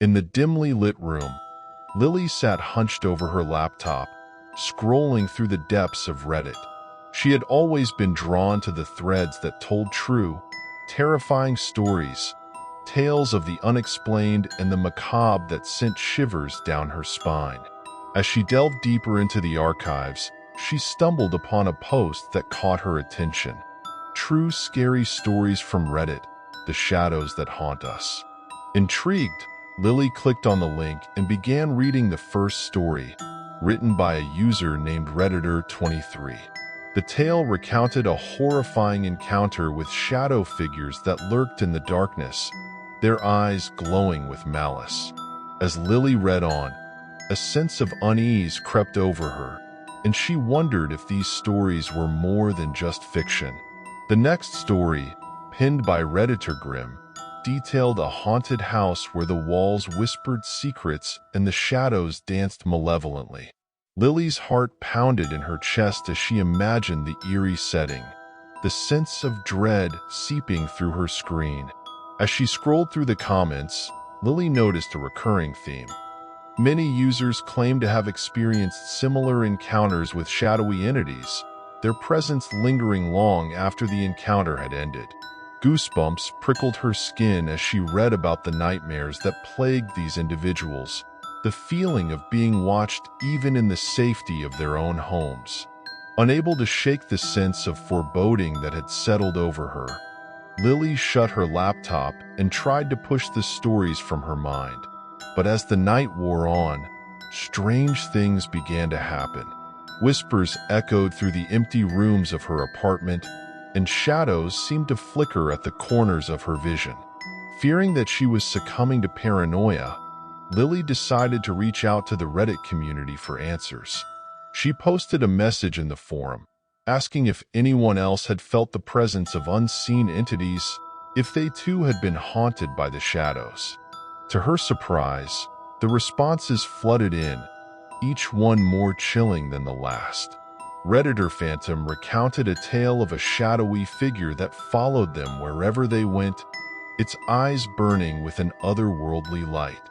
In the dimly lit room, Lily sat hunched over her laptop, scrolling through the depths of Reddit. She had always been drawn to the threads that told true, terrifying stories, tales of the unexplained and the macabre that sent shivers down her spine. As she delved deeper into the archives, she stumbled upon a post that caught her attention. True scary stories from Reddit, the shadows that haunt us. Intrigued, Lily clicked on the link and began reading the first story, written by a user named Redditor23. The tale recounted a horrifying encounter with shadow figures that lurked in the darkness, their eyes glowing with malice. As Lily read on, a sense of unease crept over her, and she wondered if these stories were more than just fiction. The next story, penned by Redditor Grim, detailed a haunted house where the walls whispered secrets and the shadows danced malevolently. Lily's heart pounded in her chest as she imagined the eerie setting, the sense of dread seeping through her screen. As she scrolled through the comments, Lily noticed a recurring theme. Many users claimed to have experienced similar encounters with shadowy entities, their presence lingering long after the encounter had ended. Goosebumps prickled her skin as she read about the nightmares that plagued these individuals, the feeling of being watched even in the safety of their own homes. Unable to shake the sense of foreboding that had settled over her, Lily shut her laptop and tried to push the stories from her mind. But as the night wore on, strange things began to happen. Whispers echoed through the empty rooms of her apartment, and shadows seemed to flicker at the corners of her vision. Fearing that she was succumbing to paranoia, Lily decided to reach out to the Reddit community for answers. She posted a message in the forum, asking if anyone else had felt the presence of unseen entities, if they too had been haunted by the shadows. To her surprise, the responses flooded in, each one more chilling than the last. Redditor Phantom recounted a tale of a shadowy figure that followed them wherever they went, its eyes burning with an otherworldly light.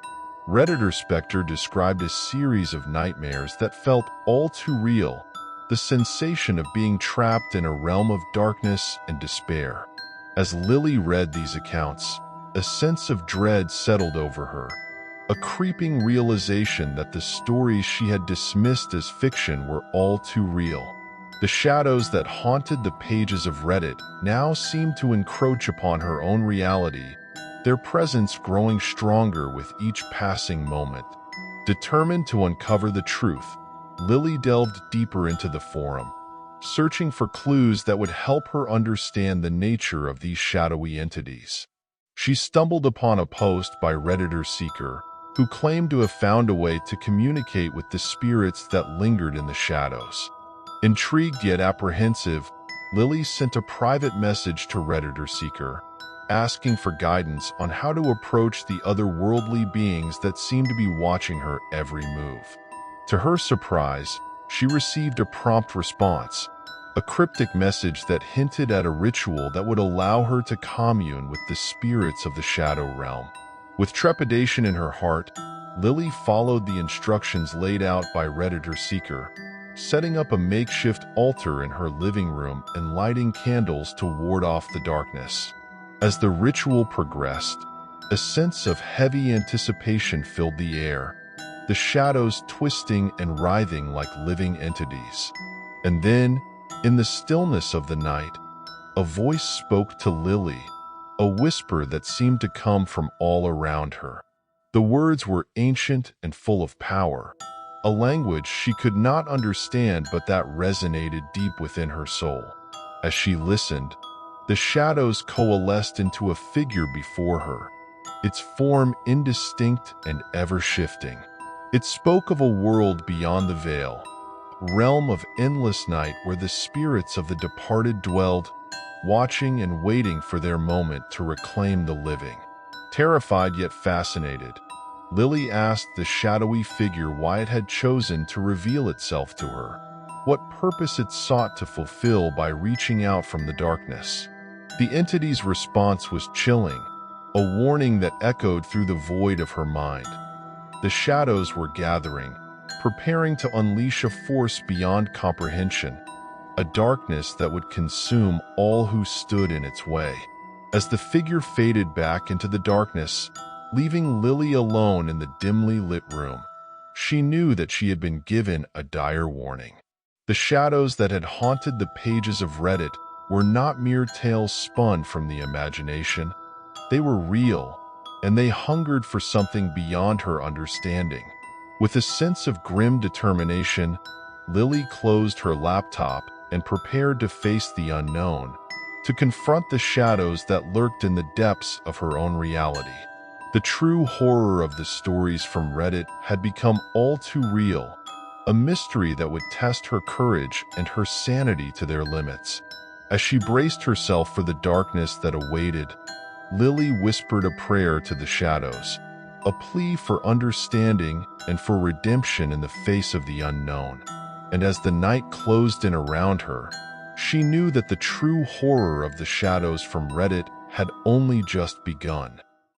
Redditor Spectre described a series of nightmares that felt all too real, the sensation of being trapped in a realm of darkness and despair. As Lily read these accounts, a sense of dread settled over her, a creeping realization that the stories she had dismissed as fiction were all too real. The shadows that haunted the pages of Reddit now seemed to encroach upon her own reality, their presence growing stronger with each passing moment. Determined to uncover the truth, Lily delved deeper into the forum, searching for clues that would help her understand the nature of these shadowy entities. She stumbled upon a post by Redditor Seeker, who claimed to have found a way to communicate with the spirits that lingered in the shadows. Intrigued yet apprehensive, Lily sent a private message to Redditor Seeker, asking for guidance on how to approach the otherworldly beings that seemed to be watching her every move. To her surprise, she received a prompt response, a cryptic message that hinted at a ritual that would allow her to commune with the spirits of the Shadow Realm. With trepidation in her heart, Lily followed the instructions laid out by Redditor Seeker, setting up a makeshift altar in her living room and lighting candles to ward off the darkness. As the ritual progressed, a sense of heavy anticipation filled the air, the shadows twisting and writhing like living entities. And then, in the stillness of the night, a voice spoke to Lily, a whisper that seemed to come from all around her. The words were ancient and full of power, a language she could not understand but that resonated deep within her soul. As she listened, the shadows coalesced into a figure before her, its form indistinct and ever-shifting. It spoke of a world beyond the veil, a realm of endless night where the spirits of the departed dwelled, watching and waiting for their moment to reclaim the living. Terrified yet fascinated, Lily asked the shadowy figure why it had chosen to reveal itself to her, what purpose it sought to fulfill by reaching out from the darkness. The entity's response was chilling, a warning that echoed through the void of her mind. The shadows were gathering, preparing to unleash a force beyond comprehension, a darkness that would consume all who stood in its way. As the figure faded back into the darkness, leaving Lily alone in the dimly lit room, she knew that she had been given a dire warning. The shadows that had haunted the pages of Reddit were not mere tales spun from the imagination. They were real, and they hungered for something beyond her understanding. With a sense of grim determination, Lily closed her laptop and prepared to face the unknown, to confront the shadows that lurked in the depths of her own reality. The true horror of the stories from Reddit had become all too real, a mystery that would test her courage and her sanity to their limits. As she braced herself for the darkness that awaited, Lily whispered a prayer to the shadows, a plea for understanding and for redemption in the face of the unknown. And as the night closed in around her, she knew that the true horror of the shadows from Reddit had only just begun.